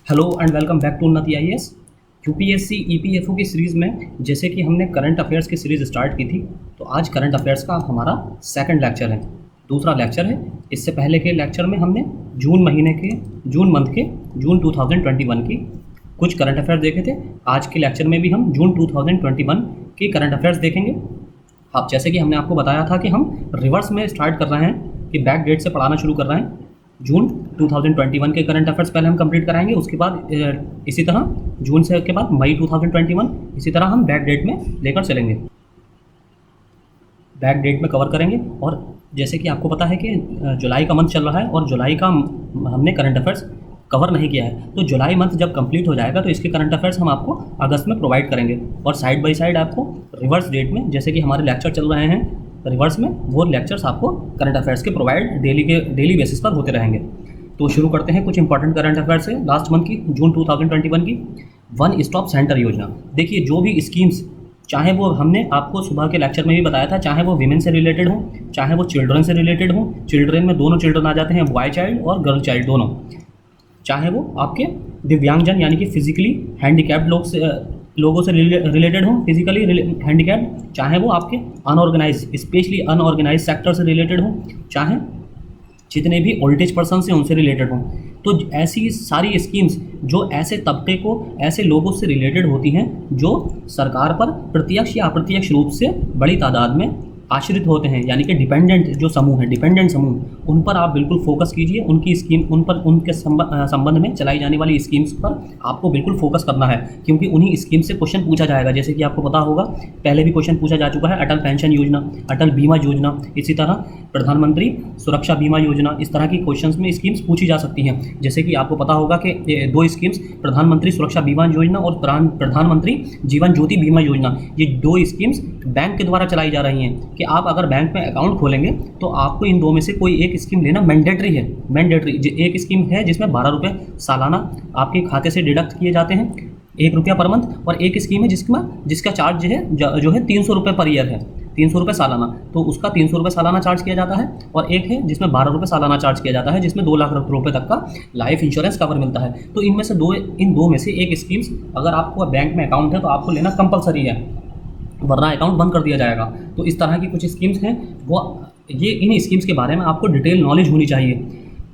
Hello and welcome back to Unnati IAS. UPSC EPFO की series में जैसे कि हमने करंट अफेयर्स की सीरीज़ स्टार्ट की थी, तो आज करंट अफेयर्स का हमारा सेकंड लेक्चर है, दूसरा लेक्चर है। इससे पहले के लेक्चर में हमने जून मंथ के जून 2021 की कुछ करंट अफेयर्स देखे थे। आज के लेक्चर में भी हम जून 2021 की करंट अफेयर्स देखेंगे। अब जैसे कि हमने आपको बताया था कि हम रिवर्स में स्टार्ट कर रहे हैं, कि बैक डेट से पढ़ाना शुरू कर रहे हैं। जून 2021 के करंट अफेयर्स पहले हम कंप्लीट कराएंगे, उसके बाद इसी तरह जून से के बाद मई 2021 इसी तरह हम बैक डेट में लेकर चलेंगे, बैक डेट में कवर करेंगे। और जैसे कि आपको पता है कि जुलाई का मंथ चल रहा है और जुलाई का हमने करंट अफेयर्स कवर नहीं किया है, तो जुलाई मंथ जब कंप्लीट हो जाएगा तो इसके करंट अफेयर्स हम आपको अगस्त में प्रोवाइड करेंगे। और साइड बाय साइड आपको रिवर्स डेट में, जैसे कि हमारे लेक्चर चल रहे हैं रिवर्स में, वो लेक्चर्स आपको करंट अफेयर्स के प्रोवाइड डेली बेसिस पर होते रहेंगे। तो शुरू करते हैं कुछ इंपॉर्टेंट करंट अफेयर्स से लास्ट मंथ की, जून 2021 की। वन स्टॉप सेंटर योजना, देखिए जो भी स्कीम्स, चाहे वो हमने आपको सुबह के लेक्चर में भी बताया था, चाहे वो विमेन से रिलेटेड हो, चाहे वो चिल्ड्रन से रिलेटेड हो, चिल्ड्रन में दोनों चिल्ड्रन आ जाते हैं, बॉय चाइल्ड और गर्ल चाइल्ड दोनों, चाहे वो आपके दिव्यांगजन यानी कि फिजिकली हैंडीकैप्ड लोगों से रिलेटेड हो, फिजिकली हैंडीकैप्ड, चाहे वो आपके अनऑर्गेनाइज स्पेशली अनऑर्गेनाइज सेक्टर से रिलेटेड हो, चाहे जितने भी ओल्डेज पर्सन से उनसे रिलेटेड हों। तो ऐसी सारी स्कीम्स जो ऐसे तबके को, ऐसे लोगों से रिलेटेड होती हैं जो सरकार पर प्रत्यक्ष या अप्रत्यक्ष रूप से बड़ी तादाद में आश्रित होते हैं, यानी कि डिपेंडेंट जो समूह हैं, डिपेंडेंट समूह, उन पर आप बिल्कुल फोकस कीजिए। उनकी स्कीम, उन पर उनके संबंध में चलाई जाने वाली स्कीम्स पर आपको बिल्कुल फोकस करना है, क्योंकि उन्हीं स्कीम से क्वेश्चन पूछा जाएगा। जैसे कि आपको पता होगा, पहले भी क्वेश्चन पूछा जा चुका है, अटल पेंशन योजना, अटल बीमा योजना, इसी तरह प्रधानमंत्री सुरक्षा बीमा योजना, इस तरह की क्वेश्चंस में स्कीम्स पूछी जा सकती हैं। जैसे कि आपको पता होगा कि दो स्कीम्स, प्रधानमंत्री सुरक्षा बीमा योजना और प्रधानमंत्री जीवन ज्योति बीमा योजना, ये दो स्कीम्स बैंक के द्वारा चलाई जा रही हैं कि आप अगर बैंक में अकाउंट खोलेंगे तो आपको इन दो में से कोई एक स्कीम लेना मैंडेटरी है। मैंडेटरी एक स्कीम है जिसमें 12 रुपये सालाना आपके खाते से डिडक्ट किए जाते हैं, 1 रुपया पर मंथ, और एक स्कीम है जिसका चार्ज जो है 300 रुपये पर ईयर है, 300 रुपये सालाना, तो उसका 300 रुपये सालाना चार्ज किया जाता है। और एक है जिसमें 12 रुपये सालाना चार्ज किया जाता है, जिसमें 2 लाख रुपये तक का लाइफ इंश्योरेंस कवर मिलता है। तो इन दो में से एक स्कीम्स अगर आपको बैंक में अकाउंट है तो आपको लेना कंपलसरी है, वरना अकाउंट बंद कर दिया जाएगा। तो इस तरह की कुछ स्कीम्स हैं, वो ये इन स्कीम्स के बारे में आपको डिटेल नॉलेज होनी चाहिए।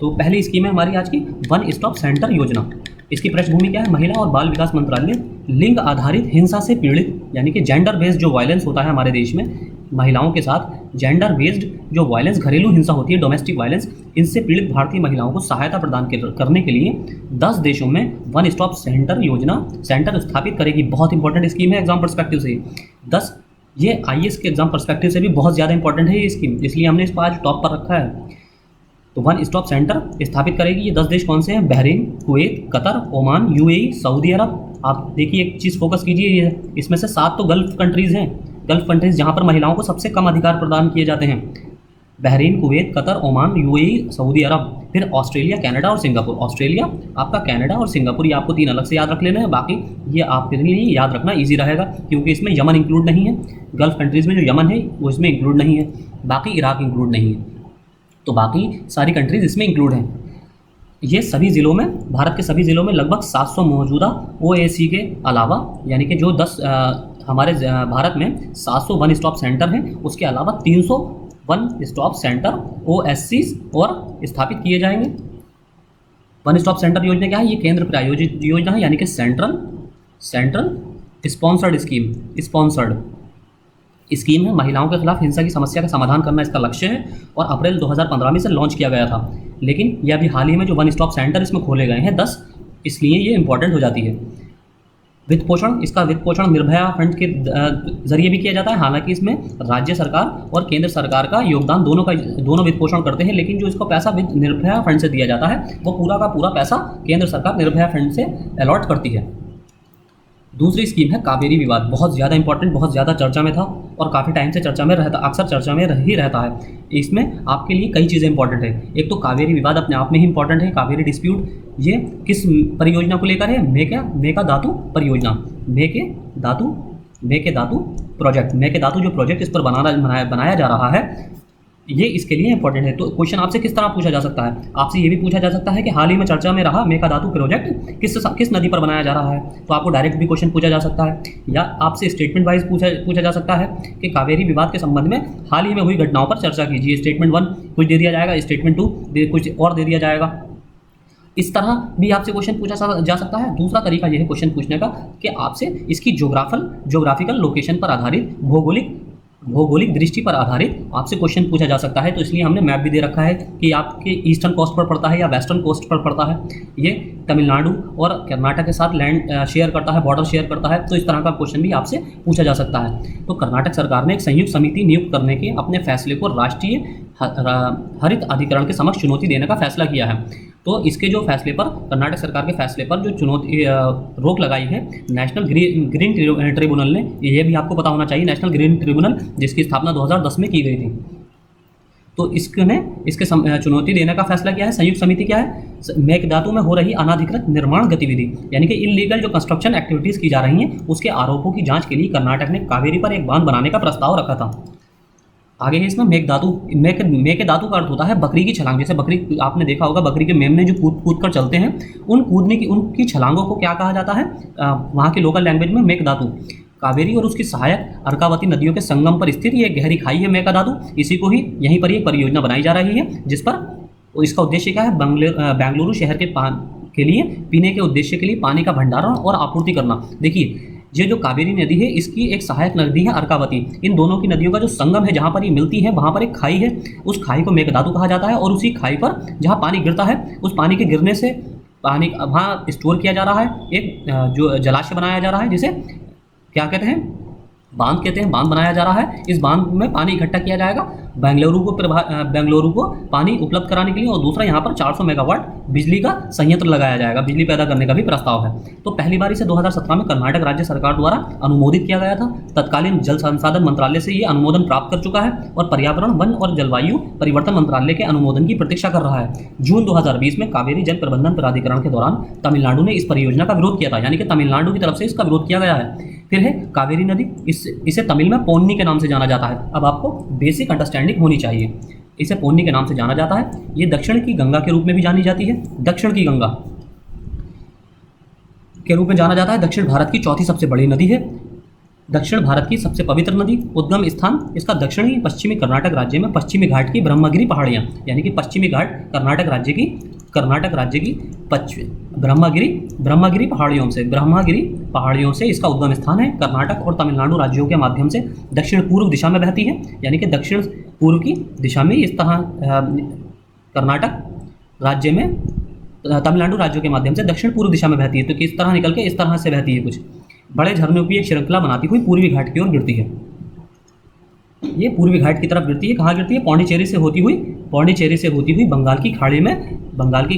तो पहली स्कीम है हमारी आज की वन स्टॉप सेंटर योजना। इसकी पृष्ठभूमि क्या है? महिला और बाल विकास मंत्रालय लिंग आधारित हिंसा से पीड़ित, यानी कि जेंडर बेस्ड जो वायलेंस होता है हमारे देश में महिलाओं के साथ, जेंडर बेस्ड जो वायलेंस, घरेलू हिंसा होती है, डोमेस्टिक वायलेंस, इनसे पीड़ित भारतीय महिलाओं को सहायता प्रदान करने के लिए 10 देशों में वन स्टॉप सेंटर योजना सेंटर स्थापित करेगी। बहुत इंपॉर्टेंट स्कीम है एग्जाम पर्सपेक्टिव से। 10 ये आईएएस के एग्जाम पर्सपेक्टिव से भी बहुत ज़्यादा इंपॉर्टेंट है ये स्कीम, इसलिए हमने इसको आज टॉप पर रखा है। तो वन स्टॉप सेंटर स्थापित करेगी ये 10 देश कौन से हैं? Bahrain, Kuwait, Qatar, Oman, UAE, Saudi Arab. आप देखिए एक चीज़ फोकस कीजिए, ये इसमें से 7 तो गल्फ कंट्रीज़ हैं, गल्फ कंट्रीज़ जहाँ पर महिलाओं को सबसे कम अधिकार प्रदान किए जाते हैं। Bahrain, Kuwait, Qatar, Oman, UAE, Saudi Arab, फिर ऑस्ट्रेलिया, कनाडा और सिंगापुर। ऑस्ट्रेलिया आपका, कनाडा और सिंगापुर, ये आपको 3 अलग से याद रख लेना है, बाकी ये आपके लिए याद रखना ईजी रहेगा, क्योंकि इसमें यमन इंक्लूड नहीं है। गल्फ कंट्रीज़ में जो यमन है वो इसमें इंक्लूड नहीं है, बाकी इराक इंक्लूड नहीं है, तो बाकी सारी कंट्रीज़ इसमें इंक्लूड हैं। ये सभी ज़िलों में, भारत के सभी ज़िलों में लगभग 700 मौजूदा ओएसी के अलावा, यानी कि जो 10 हमारे भारत में 700 वन स्टॉप सेंटर हैं, उसके अलावा 300 वन स्टॉप सेंटर ओएससीज और स्थापित किए जाएंगे। वन स्टॉप सेंटर योजना क्या है? ये केंद्र प्रायोजित योजना है, यानी कि सेंट्रल स्पॉन्सर्ड स्पॉन्सर्ड स्कीम है। महिलाओं के खिलाफ हिंसा की समस्या का समाधान करना इसका लक्ष्य है, और अप्रैल 2015 में इसे लॉन्च किया गया था। लेकिन यह अभी हाल ही में जो वन स्टॉप सेंटर इसमें खोले गए हैं 10, इसलिए ये इंपॉर्टेंट हो जाती है। वित्त पोषण, इसका वित्त पोषण निर्भया फंड के जरिए भी किया जाता है। हालांकि इसमें राज्य सरकार और केंद्र सरकार का योगदान दोनों वित्त पोषण करते हैं, लेकिन जो इसको पैसा निर्भया फंड से दिया जाता है वो पूरा का पूरा पैसा केंद्र सरकार निर्भया फंड से अलॉट करती है। दूसरी स्कीम है कावेरी विवाद, बहुत ज़्यादा इंपॉर्टेंट, बहुत ज़्यादा चर्चा में था और काफ़ी टाइम से चर्चा में रहता, अक्सर चर्चा में ही रहता है। इसमें आपके लिए कई चीज़ें इंपॉर्टेंट है। एक तो कावेरी विवाद अपने आप में ही इंपॉर्टेंट है। कावेरी डिस्प्यूट, ये किस परियोजना को लेकर है? मेकेदातु परियोजना, मेकेदातु प्रोजेक्ट, मेकेदातु जो प्रोजेक्ट इस पर बनाया जा रहा है, ये इसके लिए इंपॉर्टेंट है। तो क्वेश्चन आपसे किस तरह पूछा जा सकता है, आपसे ये भी पूछा जा सकता है कि हाल ही में चर्चा में रहा मेकाधातु प्रोजेक्ट किस नदी पर बनाया जा रहा है, तो आपको डायरेक्ट भी क्वेश्चन पूछा जा सकता है। या आपसे स्टेटमेंट वाइज पूछा जा सकता है कि कावेरी विवाद के संबंध में हाल ही में हुई घटनाओं पर चर्चा कीजिए। स्टेटमेंट 1 कुछ दे दिया जाएगा, स्टेटमेंट 2 कुछ और दे दिया जाएगा। इस तरह भी आपसे क्वेश्चन पूछा जा सकता है। दूसरा तरीका यह है क्वेश्चन पूछने का कि आपसे इसकी जोग्राफिकल लोकेशन पर आधारित, भौगोलिक दृष्टि पर आधारित आपसे क्वेश्चन पूछा जा सकता है। तो इसलिए हमने मैप भी दे रखा है कि आपके ईस्टर्न कोस्ट पर पड़ता है या वेस्टर्न कोस्ट पर पड़ता है। ये तमिलनाडु और कर्नाटक के साथ लैंड शेयर करता है, बॉर्डर शेयर करता है। तो इस तरह का क्वेश्चन भी आपसे पूछा जा सकता है। तो कर्नाटक सरकार ने एक संयुक्त समिति नियुक्त करने के अपने फैसले को राष्ट्रीय हरित अधिकरण के समक्ष चुनौती देने का फैसला किया है। तो इसके जो फैसले पर, कर्नाटक सरकार के फैसले पर जो चुनौती रोक लगाई है नेशनल ग्रीन ट्रिब्यूनल ने, ये भी आपको पता होना चाहिए, नेशनल ग्रीन ट्रिब्यूनल जिसकी स्थापना 2010 में की गई थी। तो इसके चुनौती देने का फैसला किया है। संयुक्त समिति क्या है, मेघदातु में हो रही अनाधिकृत निर्माण गतिविधि यानी कि इलीगल जो कंस्ट्रक्शन एक्टिविटीज़ की जा रही हैं उसके आरोपों की जांच के लिए कर्नाटक ने कावेरी पर एक बांध बनाने का प्रस्ताव रखा था। आगे है इसमें मेघदातु का अर्थ होता है बकरी की छलांग। जैसे बकरी, आपने देखा होगा बकरी के मेमने जो कूद कर चलते हैं, उनकी छलांगों को क्या कहा जाता है वहाँ के लोकल लैंग्वेज में मेघदातु। कावेरी और उसकी सहायक अर्कावती नदियों के संगम पर स्थित ये गहरी खाई है मेघदातु। इसी को ही यहीं पर एक परियोजना बनाई जा रही है जिस पर इसका उद्देश्य क्या है, बेंगलुरु शहर के लिए पीने के उद्देश्य के लिए पानी का भंडारण और आपूर्ति करना। देखिए ये जो कावेरी नदी है इसकी एक सहायक नदी है अर्कावती। इन दोनों की नदियों का जो संगम है, जहाँ पर ये मिलती है वहाँ पर एक खाई है, उस खाई को मेघदातु कहा जाता है। और उसी खाई पर जहाँ पानी गिरता है उस पानी के गिरने से पानी वहाँ स्टोर किया जा रहा है, एक जो जलाशय बनाया जा रहा है जिसे क्या कहते हैं, बांध कहते हैं। बांध बनाया जा रहा है, इस बांध में पानी इकट्ठा किया जाएगा बेंगलुरु को पानी उपलब्ध कराने के लिए। और दूसरा यहाँ पर 400 मेगावाट बिजली का संयंत्र लगाया जाएगा, बिजली पैदा करने का भी प्रस्ताव है। तो पहली बार इसे 2017 में कर्नाटक राज्य सरकार द्वारा अनुमोदित किया गया था। तत्कालीन जल संसाधन मंत्रालय से ये अनुमोदन प्राप्त कर चुका है और पर्यावरण, वन और जलवायु परिवर्तन मंत्रालय के अनुमोदन की प्रतीक्षा कर रहा है। जून 2020 में कावेरी जल प्रबंधन प्राधिकरण के दौरान तमिलनाडु ने इस परियोजना का विरोध किया था, यानी कि तमिलनाडु की तरफ से इसका विरोध किया गया है। फिर है कावेरी नदी, इसे तमिल में पोन्नी के नाम से जाना जाता है। अब आपको बेसिक अंडरस्टैंडिंग होनी चाहिए। इसे पोन्नी के नाम से जाना जाता है। ये दक्षिण की गंगा के रूप में भी जानी जाती है, दक्षिण की गंगा के रूप में जाना जाता है। दक्षिण भारत की चौथी सबसे बड़ी नदी है, दक्षिण भारत की सबसे पवित्र नदी। उद्गम स्थान इसका दक्षिणी पश्चिमी कर्नाटक राज्य में पश्चिमी घाट की ब्रह्मगिरी पहाड़ियाँ, यानी कि पश्चिमी घाट कर्नाटक राज्य की ब्रह्मगिरी पहाड़ियों से इसका उद्गम स्थान है। कर्नाटक और तमिलनाडु राज्यों के माध्यम से दक्षिण पूर्व दिशा में बहती है, यानी कि दक्षिण पूर्व की दिशा में इस तरह कर्नाटक राज्य में तमिलनाडु राज्यों के माध्यम से दक्षिण पूर्व दिशा में बहती है। तो किस तरह निकल के इस तरह से बहती है, कुछ बड़े झरनों की एक श्रृंखला बनाती हुई पूर्वी घाट की ओर गिरती है। ये पूर्वी घाट की तरफ गिरती है। कहाँ गिरती है, पौंडीचेरी से होती हुई बंगाल की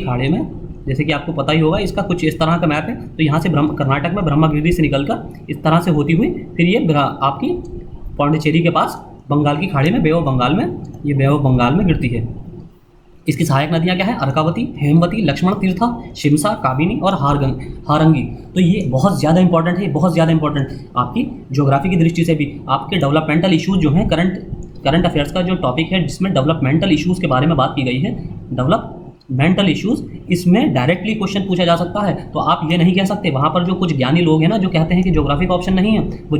खाड़ी में। जैसे कि आपको पता ही होगा, इसका कुछ इस तरह का मैप है। तो यहाँ से कर्नाटक में ब्रह्मगिरी से निकलकर इस तरह से होती हुई फिर ये आपकी पौंडीचेरी के पास बंगाल की खाड़ी में, बे ऑफ बंगाल में गिरती है। इसकी सहायक नदियाँ क्या है, अर्कावती, हेमवती, लक्ष्मण तीर्था, शिमसा, काबिनी और हारंगी। तो ये बहुत ज़्यादा इंपॉर्टेंट है, बहुत ज़्यादा इंपॉर्टेंट आपकी ज्योग्राफी की दृष्टि से भी। आपके डेवलपमेंटल इशूज़ जो हैं, करंट अफेयर्स का जो टॉपिक है जिसमें डेवलपमेंटल इशूज़ के बारे में बात की गई है, डेवलपमेंटल इशूज़, इसमें डायरेक्टली क्वेश्चन पूछा जा सकता है। तो आप ये नहीं कह सकते, वहाँ पर जो कुछ ज्ञानी लोग हैं ना, जो कहते हैं कि ज्योग्राफी का ऑप्शन नहीं है, वो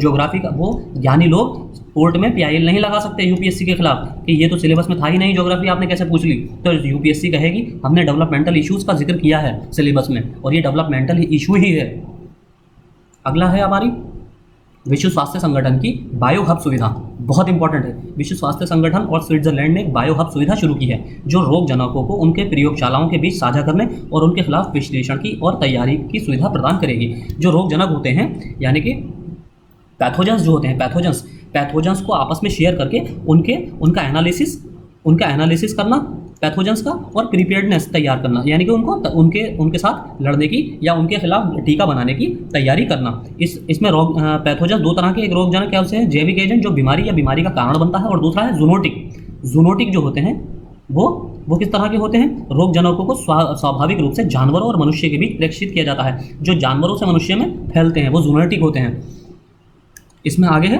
ज्ञानी लोग कोर्ट में पीआईएल नहीं लगा सकते यूपीएससी के खिलाफ कि ये तो सिलेबस में था ही नहीं, ज्योग्राफी आपने कैसे पूछ ली। तो यूपीएससी कहेगी हमने डेवलपमेंटल इश्यूज़ का जिक्र किया है सिलेबस में और ये डेवलपमेंटल इशू ही है। अगला है हमारी विश्व स्वास्थ्य संगठन की बायो हब सुविधा, बहुत इंपॉर्टेंट है। विश्व स्वास्थ्य संगठन और स्विट्जरलैंड ने एक बायो हब सुविधा शुरू की है जो रोग जनकों को उनके प्रयोगशालाओं के बीच साझा करने और उनके खिलाफ विश्लेषण की और तैयारी की सुविधा प्रदान करेगी। जो रोग जनक होते हैं, यानी कि पैथोजेंस जो होते हैं, पैथोजेंस को आपस में शेयर करके उनका एनालिसिस करना पैथोजेंस का, और प्रिपेयर्डनेस तैयार करना, यानी कि उनके साथ लड़ने की या उनके खिलाफ टीका बनाने की तैयारी करना। इसमें पैथोजेंस दो तरह के, एक रोगजनक क्या होते हैं, जैविक एजेंट जो बीमारी या बीमारी का कारण बनता है, और दूसरा है जूनोटिक जो होते हैं वो किस तरह के होते हैं, रोग जनकों को स्वाभाविक रूप से जानवरों और मनुष्य के बीच प्रेषित किया जाता है। जो जानवरों से मनुष्य में फैलते हैं वो जूनोटिक होते हैं। इसमें आगे है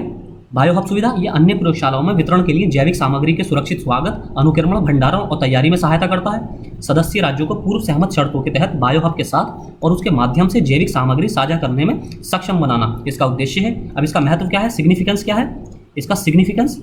बायोहब सुविधा ये अन्य प्रयोगशालाओं में वितरण के लिए जैविक सामग्री के सुरक्षित स्वागत, अनुक्रमण, भंडारण और तैयारी में सहायता करता है। सदस्य राज्यों को पूर्व सहमत शर्तों के तहत बायोहब के साथ और उसके माध्यम से जैविक सामग्री साझा करने में सक्षम बनाना इसका उद्देश्य है। अब इसका महत्व क्या है, सिग्निफिकेंस क्या है, इसका सिग्निफिकेंस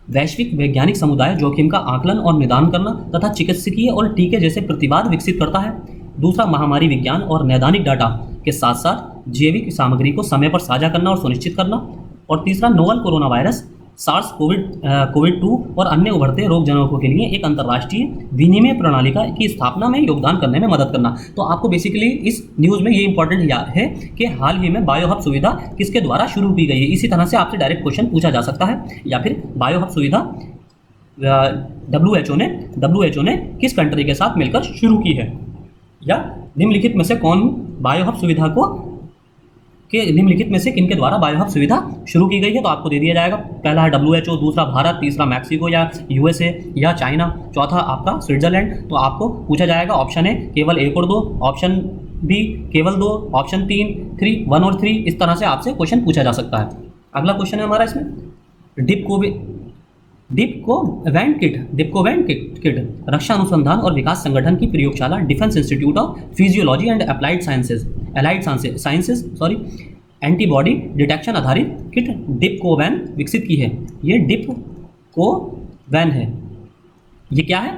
वैश्विक वैज्ञानिक समुदाय जोखिम का आकलन और निदान करना तथा चिकित्सकीय और टीके जैसे प्रतिवाद विकसित करता है। दूसरा, महामारी विज्ञान और नैदानिक डाटा के साथ साथ जैविक सामग्री को समय पर साझा करना और सुनिश्चित करना। और तीसरा, novel corona virus, SARS COVID 2 और अन्य उभरते रोग जनकों के लिए एक अंतर्राष्ट्रीय विनिमय प्रणाली की स्थापना में योगदान करने में मदद करना। तो आपको बेसिकली इस न्यूज़ में ये इंपॉर्टेंट है कि हाल ही में बायोहब सुविधा किसके द्वारा शुरू की गई है। इसी तरह से आपसे डायरेक्ट क्वेश्चन पूछा जा सकता है। या फिर बायोहब सुविधा WHO ने किस कंट्री के साथ मिलकर शुरू की है, या निम्नलिखित में से कौन बायोहब सुविधा को निम्नलिखित में से किनके द्वारा बायोहब सुविधा शुरू की गई है। तो आपको दे दिया जाएगा, पहला है WHO, दूसरा भारत, तीसरा मैक्सिको या USA या चाइना, चौथा आपका स्विट्जरलैंड। तो आपको पूछा जाएगा ऑप्शन ए केवल 1 और 2, ऑप्शन बी केवल 2, ऑप्शन 3 1 और 3। इस तरह से आपसे क्वेश्चन पूछा जा सकता है। अगला क्वेश्चन है हमारा इसमें, डिप्कोवैन किट रक्षा अनुसंधान और विकास संगठन की प्रयोगशाला defence institute of physiology and applied sciences antibody detection आधारित किट डिप्कोवैन विकसित की है। ये डिप्कोवैन है, ये क्या है,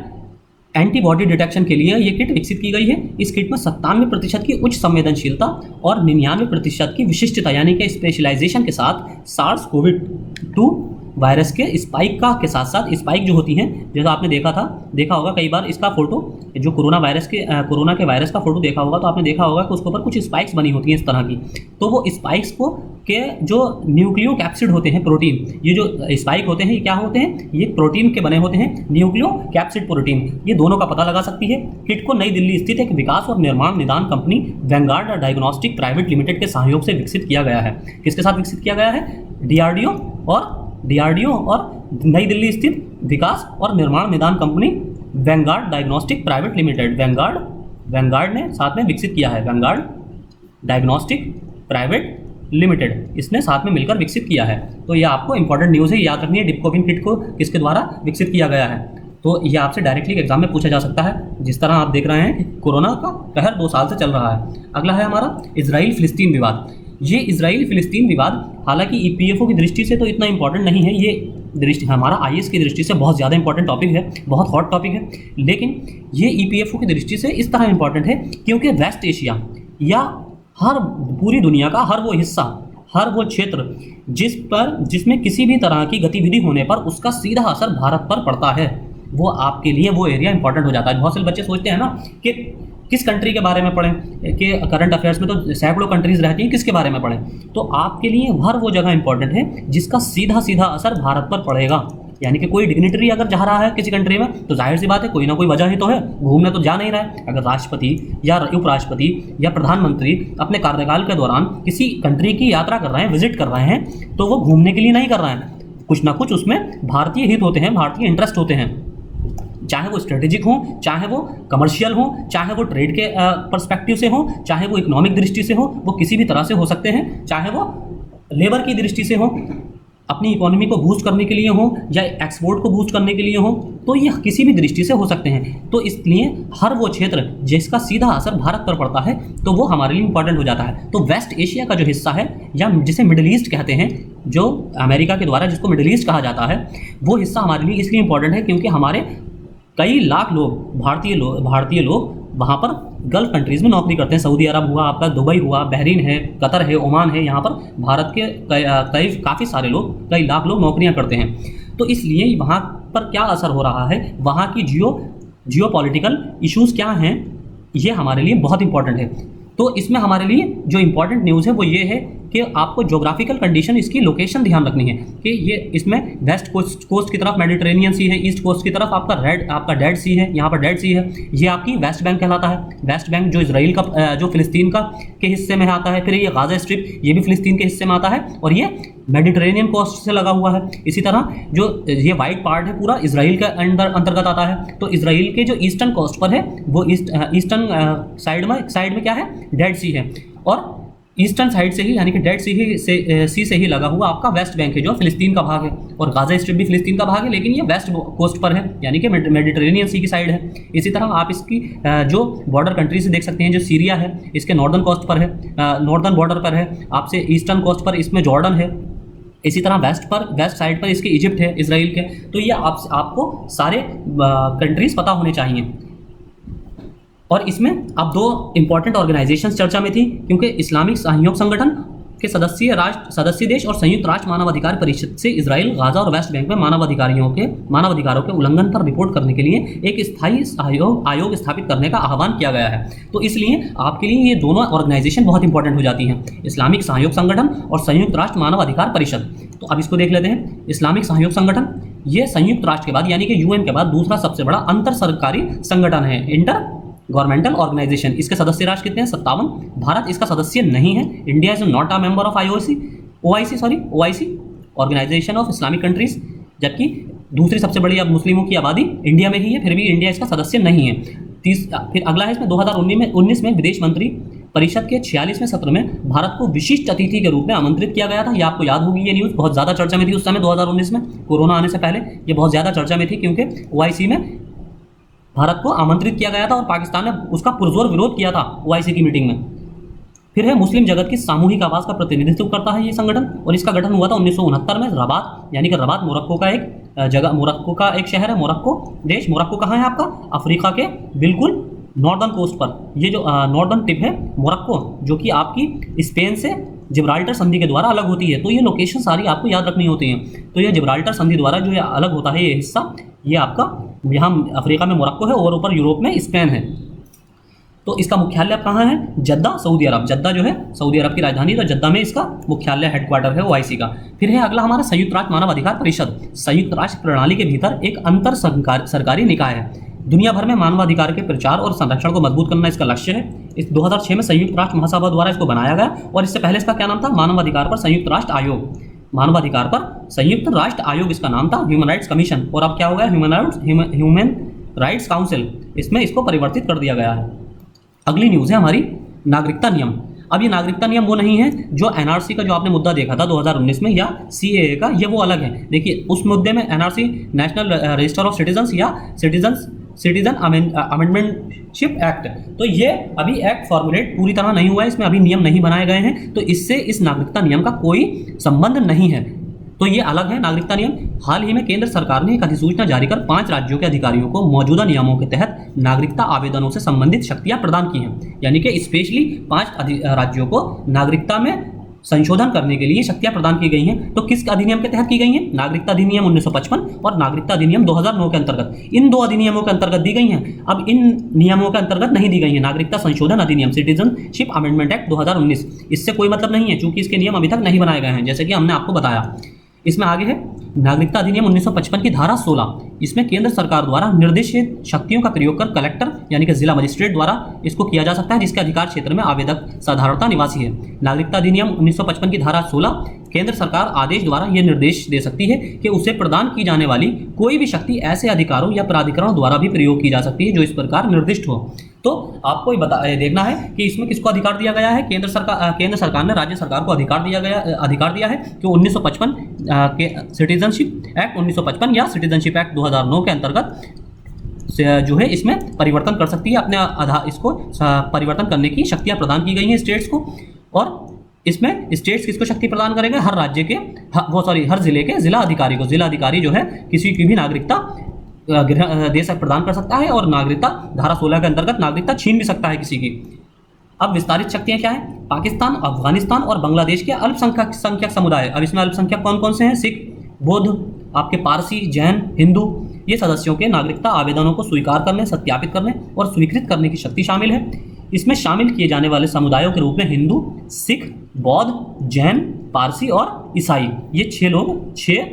एंटीबॉडी डिटेक्शन के लिए ये किट विकसित की गई है। इस किट में 97% की उच्च संवेदनशीलता और 99% की विशिष्टता यानी कि स्पेशलाइजेशन के साथ SARS-CoV-2 वायरस के स्पाइक के साथ साथ स्पाइक जो होती हैं, जैसा आपने देखा होगा कई बार इसका फोटो, जो कोरोना के वायरस का फोटो देखा होगा तो आपने देखा होगा कि उसके ऊपर कुछ स्पाइक्स बनी होती हैं इस तरह की। तो वो स्पाइक्स के जो न्यूक्लियो कैप्सिड होते हैं प्रोटीन, ये जो स्पाइक होते हैं ये क्या होते हैं, ये प्रोटीन के बने होते हैं, न्यूक्लियो कैप्सिड प्रोटीन, ये दोनों का पता लगा सकती है। किट को नई दिल्ली स्थित एक विकास और निर्माण निदान company Vanguard diagnostic private limited के सहयोग से विकसित किया गया है। किसके साथ विकसित किया गया है, DRDO और नई दिल्ली स्थित विकास और निर्माण निदान company Vanguard diagnostic private limited, Vanguard ने साथ में विकसित किया है, वैनगार्ड डायग्नोस्टिक प्राइवेट लिमिटेड, इसने साथ में मिलकर विकसित किया है। तो ये आपको इंपॉर्टेंट न्यूज़ है, याद रखनी है डिप्कोविन किट को किसके द्वारा विकसित किया गया है। तो ये आपसे डायरेक्टली एग्जाम में पूछा जा सकता है, जिस तरह आप देख रहे हैं कि कोरोना का कहर 2 साल से चल रहा है। अगला है हमारा इजराइल फिलिस्तीन विवाद। ये इजराइल फिलिस्तीन विवाद हालांकि EPFO की दृष्टि से तो इतना इंपॉर्टेंट नहीं है, ये हमारा IAS की दृष्टि से बहुत ज़्यादा इंपॉर्टेंट टॉपिक है, बहुत हॉट टॉपिक है, लेकिन ये EPFO की दृष्टि से इस तरह इंपॉर्टेंट है क्योंकि वेस्ट एशिया या पूरी दुनिया का हर वो हिस्सा, हर वो क्षेत्र जिसमें किसी भी तरह की गतिविधि होने पर उसका सीधा असर भारत पर पड़ता है, वो आपके लिए वो एरिया इंपॉर्टेंट हो जाता है। बहुत से बच्चे सोचते हैं ना कि किस कंट्री के बारे में पढ़ें, कि करंट अफेयर्स में तो सैकड़ों कंट्रीज रहती हैं, किसके बारे में पढ़ें। तो आपके लिए हर वो जगह इंपॉर्टेंट है जिसका सीधा सीधा असर भारत पर पड़ेगा। यानी कि कोई डिग्निटरी अगर जा रहा है किसी कंट्री में तो जाहिर सी बात है कोई ना कोई वजह ही तो है, घूमने तो जा नहीं रहा है। अगर राष्ट्रपति या उपराष्ट्रपति या प्रधानमंत्री अपने कार्यकाल के दौरान किसी कंट्री की यात्रा कर रहे हैं, विजिट कर रहे हैं, तो वो घूमने के लिए नहीं कर रहे हैं, कुछ ना कुछ उसमें भारतीय हित होते हैं, भारतीय इंटरेस्ट होते हैं, चाहे वो स्ट्रेटेजिक हो, चाहे वो कमर्शियल हो, चाहे वो ट्रेड के पर्सपेक्टिव से हो, चाहे वो इकोनॉमिक दृष्टि से हो, वो किसी भी तरह से हो सकते हैं, चाहे वो लेबर की दृष्टि से हो, अपनी इकोनॉमी को बूस्ट करने के लिए हो या एक्सपोर्ट को बूस्ट करने के लिए हो, तो ये किसी भी दृष्टि से हो सकते हैं। तो इसलिए हर वो क्षेत्र जिसका सीधा असर भारत पर पड़ता है तो वो हमारे लिए इंपॉर्टेंट हो जाता है। तो वेस्ट एशिया का जो हिस्सा है या जिसे मिडिल ईस्ट कहते हैं, जो अमेरिका के द्वारा जिसको मिडिल ईस्ट कहा जाता है, वो हिस्सा हमारे लिए इसलिए इंपॉर्टेंट है क्योंकि हमारे कई लाख लोग, भारतीय लोग वहाँ पर गल्फ कंट्रीज़ में नौकरी करते हैं। सऊदी अरब हुआ, आपका दुबई हुआ, बहरीन है, कतर है, ओमान है, यहाँ पर भारत के काफ़ी सारे लोग, कई लाख लोग नौकरियाँ करते हैं। तो इसलिए वहाँ पर क्या असर हो रहा है, वहाँ की जियो पॉलिटिकल इशूज़ क्या हैं, ये हमारे लिए बहुत इंपॉर्टेंट है। तो इसमें हमारे लिए जो इंपॉर्टेंट न्यूज़ है वो ये है कि आपको ज्योग्राफिकल कंडीशन, इसकी लोकेशन ध्यान रखनी है कि ये इसमें वेस्ट कोस्ट की तरफ मेडिटेरेनियन सी है, ईस्ट कोस्ट की तरफ आपका डेड सी है, यहाँ पर डेड सी है, ये आपकी वेस्ट बैंक कहलाता है। वेस्ट बैंक जो इजराइल का, जो फिलिस्तीन का के हिस्से में आता है, फिर ये गाजा स्ट्रिप ये भी फिलिस्तीन के हिस्से में आता है और ये मेडिटेरेनियन कोस्ट से लगा हुआ है। इसी तरह जो ये वाइट पार्ट है पूरा इजराइल के अंतर्गत आता है। तो इजराइल के जो ईस्टर्न कोस्ट पर है वो ईस्टर्न साइड में क्या है, डेड सी है, और ईस्टर्न साइड से ही यानी कि डेड सी से ही लगा हुआ आपका वेस्ट बैंक है जो फिलिस्तीन का भाग है, और गाजा स्ट्रिप भी फिलिस्तीन का भाग है, लेकिन ये वेस्ट कोस्ट पर है यानी कि मेडिटेरेनियन सी की साइड है। इसी तरह आप इसकी जो बॉर्डर कंट्री से देख सकते हैं, जो सीरिया है इसके नॉर्दर्न कोस्ट पर है, नॉर्दर्न बॉर्डर पर है, आपसे ईस्टर्न कोस्ट पर इसमें जॉर्डन है। इसी तरह वेस्ट साइड पर इसके इजिप्ट है, इसराइल के। तो ये आपको सारे कंट्रीज पता होने चाहिए। और इसमें अब दो इंपॉर्टेंट ऑर्गेनाइजेशंस चर्चा में थी, क्योंकि इस्लामिक सहयोग संगठन के सदस्य देश और संयुक्त राष्ट्र मानवाधिकार परिषद से इजराइल, गाजा और वेस्ट बैंक में मानवाधिकारों के उल्लंघन पर रिपोर्ट करने के लिए एक स्थायी आयोग स्थापित करने का आह्वान किया गया है। तो इसलिए आपके लिए ये दोनों ऑर्गेनाइजेशन बहुत इंपॉर्टेंट हो जाती हैं, इस्लामिक सहयोग संगठन और संयुक्त राष्ट्र मानवाधिकार परिषद। तो अब इसको देख लेते हैं। इस्लामिक सहयोग संगठन ये संयुक्त राष्ट्र के बाद यानी कि यूएन के बाद दूसरा सबसे बड़ा अंतर सरकारी संगठन है, इंटर गवर्नमेंटल ऑर्गेनाइजेशन। इसके सदस्य राष्ट्र कितने हैं? 57। भारत इसका सदस्य नहीं है। India is not a member of OIC organisation of Islamic countries, जबकि दूसरी सबसे बड़ी अब मुस्लिमों की आबादी इंडिया में ही है, फिर भी इंडिया इसका सदस्य नहीं है। फिर अगला है इसमें 2019 में विदेश मंत्री परिषद के 46वें सत्र में भारत को विशिष्ट अतिथि के रूप में आमंत्रित किया गया था। ये आपको याद होगी, ये न्यूज़ बहुत ज़्यादा चर्चा में थी उस समय 2019 में, कोरोना आने से पहले ये बहुत ज़्यादा चर्चा में थी, क्योंकि ओआईसी में भारत को आमंत्रित किया गया था और पाकिस्तान ने उसका पुरजोर विरोध किया था ओआईसी की मीटिंग में। फिर है मुस्लिम जगत की सामूहिक आवाज़ का प्रतिनिधित्व करता है ये संगठन, और इसका गठन हुआ था 1969 में रबात, यानी कि रबात मोरक्को का एक जगह, मोरक्को का एक शहर है, मोरक्को देश। मोरक्को कहाँ है आपका? अफ्रीका के बिल्कुल नॉर्दर्न कोस्ट पर। ये जो नॉर्दर्न टिप है मोरक्को, जो कि आपकी स्पेन से जिब्राल्टर संधि के द्वारा अलग होती है। तो ये लोकेशन सारी आपको याद रखनी होती हैं। तो ये जिब्राल्टर संधि द्वारा जो अलग होता है ये हिस्सा, ये आपका यहाँ अफ्रीका में मोरक्को है और ऊपर यूरोप में स्पेन है। तो इसका मुख्यालय अब कहाँ है? जद्दा, सऊदी अरब। जद्दा जो है सऊदी अरब की राजधानी, तो जद्दा में इसका मुख्यालय हेडक्वार्टर है ओआईसी का। फिर है अगला हमारा संयुक्त राष्ट्र मानवाधिकार परिषद। संयुक्त राष्ट्र प्रणाली के भीतर एक अंतर सरकारी निकाय है। दुनिया भर में मानवाधिकार के प्रचार और संरक्षण को मजबूत करना इसका लक्ष्य है। इस 2006 में संयुक्त राष्ट्र महासभा द्वारा इसको बनाया गया, और इससे पहले इसका क्या नाम था? मानवाधिकार पर संयुक्त राष्ट्र आयोग। मानवाधिकार पर संयुक्त राष्ट्र आयोग इसका नाम था, ह्यूमन राइट्स कमीशन, और अब क्या हो गया? Human rights council. इसमें इसको परिवर्तित कर दिया गया है। अगली न्यूज़ है हमारी नागरिकता नियम। अब ये नागरिकता नियम वो नहीं है जो एनआरसी का जो आपने मुद्दा देखा था 2019 में, या सीएए का, ये वो अलग है। देखिए उस मुद्दे में NRC national register of citizens या सिटीजन अमेंडमेंटशिप एक्ट, तो ये अभी एक्ट फॉर्मुलेट पूरी तरह नहीं हुआ है, इसमें अभी नियम नहीं बनाए गए हैं, तो इससे इस नागरिकता नियम का कोई संबंध नहीं है। तो ये अलग है नागरिकता नियम। हाल ही में केंद्र सरकार ने एक अधिसूचना जारी कर 5 राज्यों के अधिकारियों को मौजूदा नियमों के तहत नागरिकता आवेदनों से संबंधित शक्तियां प्रदान की हैं, यानी कि स्पेशली 5 राज्यों को नागरिकता में संशोधन करने के लिए शक्तियां प्रदान की गई हैं। तो किस अधिनियम के तहत की गई हैं? नागरिकता अधिनियम 1955 और नागरिकता अधिनियम 2009 के अंतर्गत। इन 2 अधिनियमों के अंतर्गत दी गई हैं। अब इन नियमों के अंतर्गत नहीं दी गई है नागरिकता संशोधन अधिनियम, सिटीजनशिप अमेंडमेंट एक्ट 2019। इससे कोई मतलब नहीं है, चूंकि इसके नियम अभी तक नहीं बनाए गए हैं, जैसे कि हमने आपको बताया। इसमें आगे है नागरिकता अधिनियम 1955 की धारा 16। इसमें केंद्र सरकार द्वारा निर्देशित शक्तियों का प्रयोग कर कलेक्टर यानी कि जिला मजिस्ट्रेट द्वारा इसको किया जा सकता है, जिसके अधिकार क्षेत्र में आवेदक साधारणता निवासी है। नागरिकता अधिनियम 1955 की धारा 16 केंद्र सरकार आदेश द्वारा यह निर्देश दे सकती है कि उसे प्रदान की जाने वाली कोई भी शक्ति ऐसे अधिकारों या प्राधिकरणों द्वारा भी प्रयोग की जा सकती है जो इस प्रकार निर्दिष्ट हो। तो आपको देखना है कि इसमें किसको अधिकार दिया गया है। केंद्र सरकार ने राज्य सरकार को अधिकार दिया है कि 1955 के सिटीजनशिप एक्ट 1955 या सिटीजनशिप एक्ट 2009 के अंतर्गत जो है इसमें परिवर्तन कर सकती है। अपने इसको परिवर्तन करने की शक्तियाँ प्रदान की गई हैं स्टेट्स को, और इसमें स्टेट्स किसको शक्ति प्रदान करेंगे? हर राज्य के हर जिले के जिला अधिकारी को। जिला अधिकारी जो है किसी की भी नागरिकता देश प्रदान कर सकता है, और नागरिकता धारा 16 के अंतर्गत नागरिकता छीन भी सकता है किसी की। अब विस्तारित शक्तियाँ क्या है? पाकिस्तान, अफगानिस्तान और बांग्लादेश के अल्पसंख्यक समुदाय। अब इसमें अल्पसंख्यक कौन कौन से हैं? सिख, बौद्ध, आपके पारसी, जैन, हिंदू, ये सदस्यों के नागरिकता आवेदनों को स्वीकार करने, सत्यापित करने और स्वीकृत करने की शक्ति शामिल है। इसमें शामिल किए जाने वाले समुदायों के रूप में हिंदू, सिख, बौद्ध, जैन, पारसी और ईसाई, ये 6 लोग 6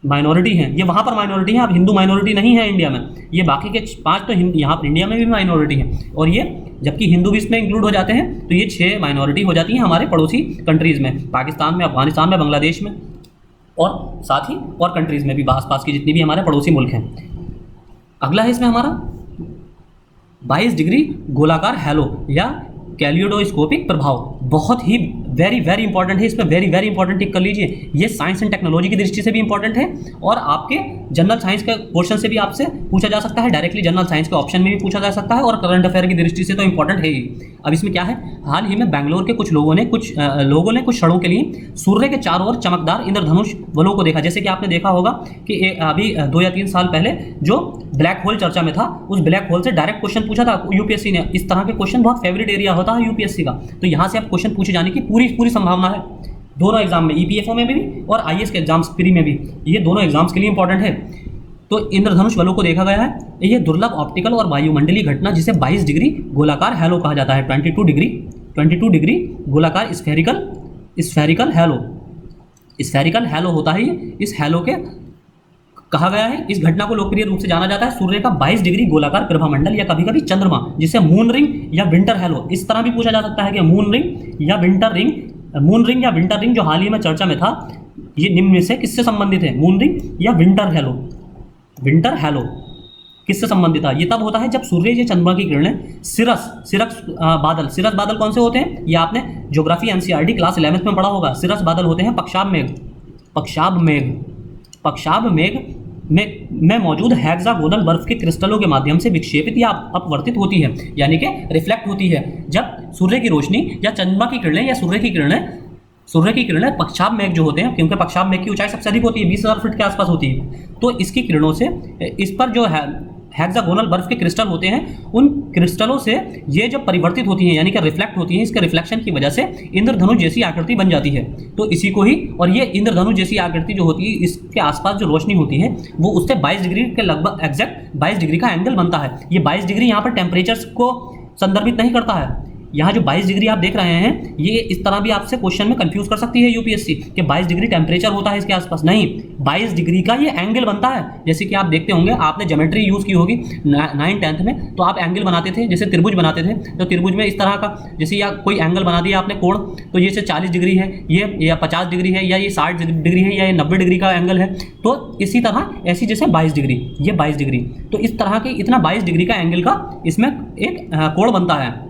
माइनॉरिटी हैं। ये वहाँ पर माइनॉरिटी हैं, अब हिंदू माइनॉरिटी नहीं है इंडिया में। ये बाकी के 5 तो यहाँ पर इंडिया में भी माइनॉरिटी हैं, और ये जबकि हिंदू भी इसमें इंक्लूड हो जाते हैं, तो ये 6 माइनॉरिटी हो जाती हैं हमारे पड़ोसी कंट्रीज़ में, पाकिस्तान में, अफगानिस्तान में, बांग्लादेश में, और साथ ही और कंट्रीज़ में भी, आसपास की जितनी भी हमारे पड़ोसी मुल्क हैं। अगला है इसमें हमारा 22 डिग्री गोलाकार हैलो या कैलियोडोस्कोपिक प्रभाव बहुत ही वेरी वेरी इंपॉर्टेंट है, इस पर वेरी वेरी इंपॉर्टेंट टिक कर लीजिए। ये साइंस एंड टेक्नोलॉजी की दृष्टि से भी इंपॉर्टेंट है और आपके जनरल साइंस के क्वेश्चन से भी आपसे पूछा जा सकता है, डायरेक्टली जनरल साइंस के ऑप्शन में भी पूछा जा सकता है और करंट अफेयर की दृष्टि से तो इंपॉर्टेंट है ही। अब इसमें क्या है, हाल ही में बैंगलोर के कुछ लोगों ने कुछ क्षणों के लिए सूर्य के चारों ओर चमकदार इंद्रधनुष बलों को देखा। जैसे कि आपने देखा होगा कि अभी 2 या 3 साल पहले जो ब्लैक होल चर्चा में था, उस ब्लैक होल से डायरेक्ट क्वेश्चन पूछा था यूपीएससी ने। इस तरह के क्वेश्चन बहुत फेवरेट एरिया होता है यूपीएससी का, तो यहाँ से आप क्वेश्चन पूछे जाने की पूरी संभावना है दोनों एग्जाम में, ईपीएफओ में भी और आईएएस के एग्जाम्स प्री में भी। ये दोनों एग्जाम्स के लिए इंपॉर्टेंट है। तो इंद्रधनुष बलों को देखा गया है। ये दुर्लभ ऑप्टिकल और वायुमंडलीय घटना जिसे 22 डिग्री गोलाकार हैलो कहा जाता है, 22 डिग्री गोलाकार स्फेरिकल हैलो होता है ये। इस हैलो के कहा गया है, इस घटना को लोकप्रिय रूप से जाना जाता है सूर्य का 22 डिग्री गोलाकार प्रभामंडल या कभी कभी चंद्रमा, जिसे मून रिंग या विंटर हैलो इस तरह भी पूछा जा सकता है कि मून रिंग या विंटर रिंग जो हाल ही में चर्चा में था, ये निम्न में से किससे संबंधित है? मून रिंग या विंटर हैलो किससे संबंधित था? ये तब होता है जब सूर्य या चंद्रमा की किरणें सिरस बादल कौन से होते हैं? ये आपने ज्योग्राफी एनसीईआरटी क्लास 11th में पढ़ा होगा। सिरस बादल होते हैं पक्षाभ मेघ में मौजूद हेक्सागोनल बर्फ के क्रिस्टलों के माध्यम से विक्षेपित या अपवर्तित होती है, यानी कि रिफ्लेक्ट होती है। जब सूर्य की रोशनी या चंद्रमा की किरणें या सूर्य की किरणें पक्षाभ मेघ जो होते हैं, क्योंकि पक्षाभ मेघ की ऊंचाई सबसे अधिक होती है, 20,000 फीट के आसपास होती है, तो इसकी किरणों से इस पर जो है हेक्सागोनल बर्फ के क्रिस्टल होते हैं, उन क्रिस्टलों से ये जब परिवर्तित होती हैं यानी कि रिफ्लेक्ट होती हैं, इसके रिफ्लेक्शन की वजह से इंद्रधनुष जैसी आकृति बन जाती है। तो इसी को ही, और ये इंद्रधनुष जैसी आकृति जो होती है, इसके आसपास जो रोशनी होती है वो उससे 22 डिग्री के लगभग एग्जैक्ट 22 डिग्री का एंगल बनता है। ये 22 डिग्री यहाँ पर टेम्परेचर को संदर्भित नहीं करता है। यहाँ जो 22 डिग्री आप देख रहे हैं, ये इस तरह भी आपसे क्वेश्चन में कंफ्यूज कर सकती है यूपीएससी कि 22 डिग्री टेम्परेचर होता है इसके आसपास। नहीं, 22 डिग्री का ये एंगल बनता है। जैसे कि आप देखते होंगे, आपने ज्योमेट्री यूज़ की होगी 9th-10th में, तो आप एंगल बनाते थे, जैसे त्रिभुज बनाते थे, तो त्रिभुज में इस तरह का जैसे या कोई एंगल बना दिया आपने कोण, तो जैसे 40 डिग्री है ये, या 50 डिग्री है, या ये 60 डिग्री है, या ये 90 डिग्री का एंगल है। तो इसी तरह ऐसी जैसे 22 डिग्री, ये 22 डिग्री, तो इस तरह के इतना 22 डिग्री का एंगल का इसमें एक कोण बनता है।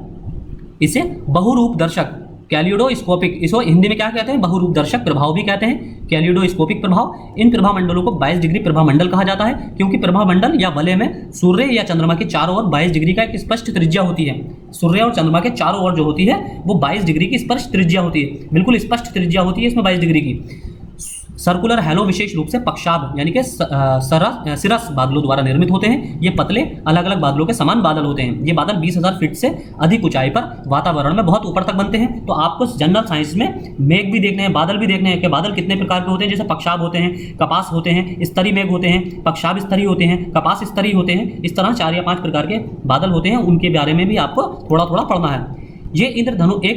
इसे बहुरूप दर्शक कैलियोडोस्कोपिक, इसको हिंदी में क्या कहते हैं? बहुरूप दर्शक प्रभाव भी कहते हैं, कैलियोडोस्कोपिक प्रभाव। इन प्रभामंडलों को 22 डिग्री प्रभामंडल कहा जाता है, क्योंकि प्रभामंडल या वलय में सूर्य या चंद्रमा के चारों ओर 22 डिग्री का एक स्पष्ट त्रिज्या होती है। सूर्य और चंद्रमा के चारों ओर जो होती है वो 22 डिग्री की स्पष्ट त्रिज्या होती है, बिल्कुल स्पष्ट त्रिज्या होती है इसमें 22 डिग्री की। सर्कुलर हैलो विशेष रूप से पक्षाभ यानी कि सिरस बादलों द्वारा निर्मित होते हैं। ये पतले अलग अलग बादलों के समान बादल होते हैं। ये बादल 20,000 फीट से अधिक ऊंचाई पर वातावरण में बहुत ऊपर तक बनते हैं। तो आपको जनरल साइंस में मेघ भी देखने हैं, बादल भी देखने हैं कि बादल कितने प्रकार के होते हैं। जैसे पक्षाभ होते हैं, कपास होते हैं, स्तरीय मेघ होते हैं, पक्षाभ स्तरीय होते हैं, कपास स्तरीय होते हैं। इस तरह 4 या 5 प्रकार के बादल होते हैं, उनके बारे में भी आपको थोड़ा थोड़ा पढ़ना है। ये एक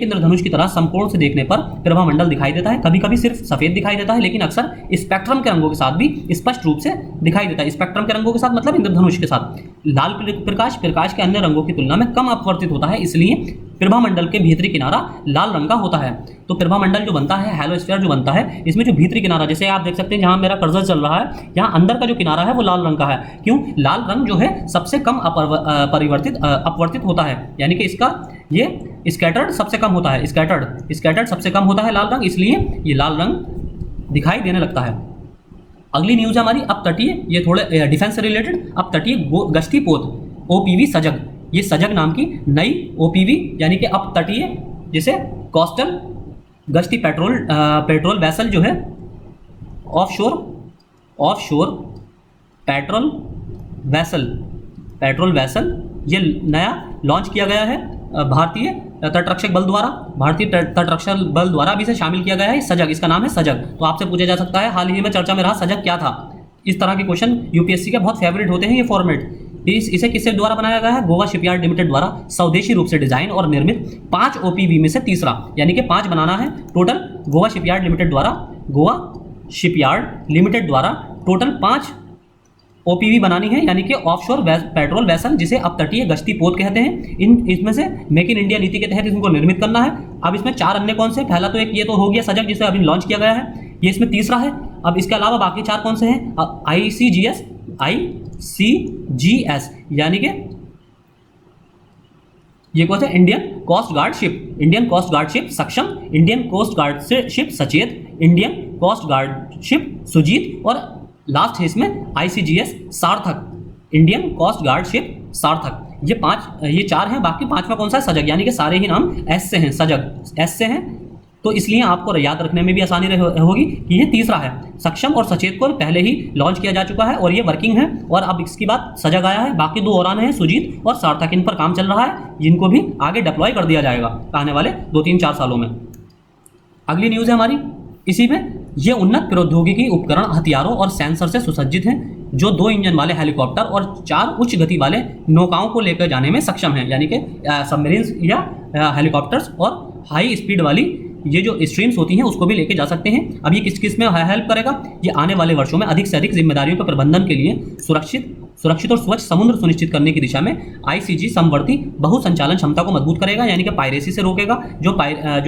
इंद्रधनुष की तरह समकोण से देखने पर प्रभामंडल दिखाई देता है। कभी कभी सिर्फ सफेद दिखाई देता है, लेकिन अक्सर स्पेक्ट्रम के रंगों के साथ भी स्पष्ट रूप से दिखाई देता है। स्पेक्ट्रम के रंगों के साथ मतलब इंद्रधनुष के साथ। लाल प्रकाश के अन्य रंगों की तुलना में कम अपवर्तित होता है, इसलिए प्रभामंडल के भीतरी किनारा लाल रंग का होता है। तो प्रभामंडल जो बनता है, हैलोस्फीयर जो बनता है, इसमें जो भीतरी किनारा, जैसे आप देख सकते हैं जहां मेरा कर्सर चल रहा है, यहाँ अंदर का जो किनारा है वो लाल रंग का है। क्यों? लाल रंग जो है सबसे कम अपवर्तित होता है, यानी कि इसका ये स्कैटर्ड सबसे कम होता है। स्कैटर्ड सबसे कम होता है लाल रंग, इसलिए ये लाल रंग दिखाई देने लगता है। अगली न्यूज हमारी अपतटीय, ये थोड़े डिफेंस से रिलेटेड। अपतटीय गश्ती पोत ओपीवी सजग, ये सजग नाम की नई ओपीवी यानी कि अपतटीय, जैसे कोस्टल गश्ती पेट्रोल वेसल जो है, ऑफशोर पेट्रोल वेसल, ये नया लॉन्च किया गया है भारतीय तटरक्षक बल द्वारा अभी से शामिल किया गया है सजग। इसका नाम है सजग। तो आपसे पूछा जा सकता है, हाल ही में चर्चा में रहा सजग क्या था? इस तरह के क्वेश्चन यूपीएससी के बहुत फेवरेट होते हैं ये फॉर्मेट। इसे किससे द्वारा बनाया गया है? गोवा शिपयार्ड लिमिटेड द्वारा स्वदेशी रूप से डिजाइन और निर्मित 5 ओपीवी में से तीसरा, यानी कि 5 बनाना है टोटल। गोवा शिपयार्ड लिमिटेड द्वारा टोटल 5 ओपीवी बनानी है, यानी कि ऑफशोर पेट्रोल वेसल, जिसे अपतटीय गश्ती पोत कहते हैं। इसमें से मेक इन इंडिया नीति के तहत इनको निर्मित करना है। अब इसमें 4 अन्य कौन से? पहला तो एक ये तो हो गया सजग, जिसे अभी लॉन्च किया गया है, ये इसमें तीसरा है। अब इसके अलावा बाकी 4 कौन से हैं? ICGS यानी कि ये कौन सा? Indian coast guard ship, Indian coast guard ship Saksham, Indian coast guard ship Sachet, Indian coast guard ship Sujeet, और लास्ट है इसमें ICGS सार्थक, इंडियन कोस्ट गार्ड शिप सार्थक। ये चार हैं। बाकी पांचवा कौन सा है? सजग, यानी कि सारे ही नाम एस से हैं, सजग एस से हैं, तो इसलिए आपको याद रखने में भी आसानी होगी कि ये तीसरा है। सक्षम और सचेत को पहले ही लॉन्च किया जा चुका है और ये वर्किंग है, और अब इसके बाद सजग आया है। बाकी दो और आने हैं, सुजीत और सार्थक, इन पर काम चल रहा है, जिनको भी आगे डिप्लॉय कर दिया जाएगा आने वाले 2-3-4 सालों में। अगली न्यूज़ है हमारी इसी में, ये उन्नत प्रौद्योगिकी उपकरण, हथियारों और सेंसर से सुसज्जित हैं, जो 2 इंजन वाले हेलीकॉप्टर और 4 उच्च गति वाले नौकाओं को लेकर जाने में सक्षम हैं, यानी कि सबमरीन्स या हेलीकॉप्टर्स और हाई स्पीड वाली ये जो स्ट्रीम्स होती हैं उसको भी लेके जा सकते हैं। अब ये किस किस में हेल्प करेगा? ये आने वाले वर्षों में अधिक से अधिक जिम्मेदारियों के प्रबंधन के लिए सुरक्षित और स्वच्छ समुद्र सुनिश्चित करने की दिशा में ICG समवर्ती बहुसंचालन क्षमता को मजबूत करेगा, यानी कि पायरेसी से रोकेगा। जो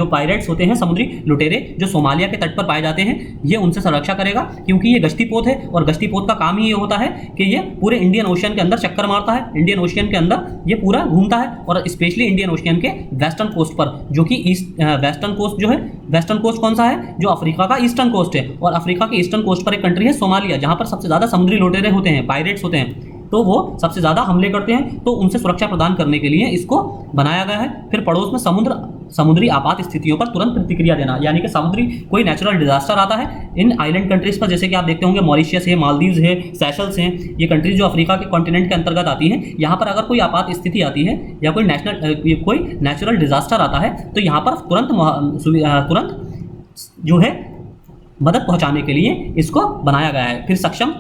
पायरेट्स होते हैं, समुद्री लुटेरे जो सोमालिया के तट पर पाए जाते हैं, ये उनसे सुरक्षा करेगा, क्योंकि ये गश्ती पोत है और गश्ती पोत का काम ही ये होता है कि ये पूरे इंडियन ओशियन के अंदर चक्कर मारता है, इंडियन ओशियन के अंदर ये पूरा घूमता है, और स्पेशली इंडियन ओशियन के वेस्टर्न कोस्ट पर, जो कि वेस्टर्न कोस्ट जो है, वेस्टर्न कोस्ट कौन सा है? जो अफ्रीका का ईस्टर्न कोस्ट है, और अफ्रीका के ईस्टर्न कोस्ट पर एक कंट्री है सोमालिया, जहां पर सबसे ज्यादा समुद्री लुटेरे होते हैं, पायरेट्स होते हैं, तो वो सबसे ज़्यादा हमले करते हैं, तो उनसे सुरक्षा प्रदान करने के लिए इसको बनाया गया है। फिर पड़ोस में समुद्री आपात स्थितियों पर तुरंत प्रतिक्रिया देना, यानी कि समुद्री कोई नेचुरल डिजास्टर आता है इन आइलैंड कंट्रीज पर, जैसे कि आप देखते होंगे मॉरिशियस है, मालदीव्स है, सेशल्स हैं, ये कंट्रीज जो अफ्रीका के कॉन्टिनेंट के अंतर्गत आती हैं, यहाँ पर अगर कोई आपात स्थिति आती है या कोई नेचुरल डिजास्टर आता है, तो यहाँ पर तुरंत जो है मदद पहुँचाने के लिए इसको बनाया गया है। फिर सक्षम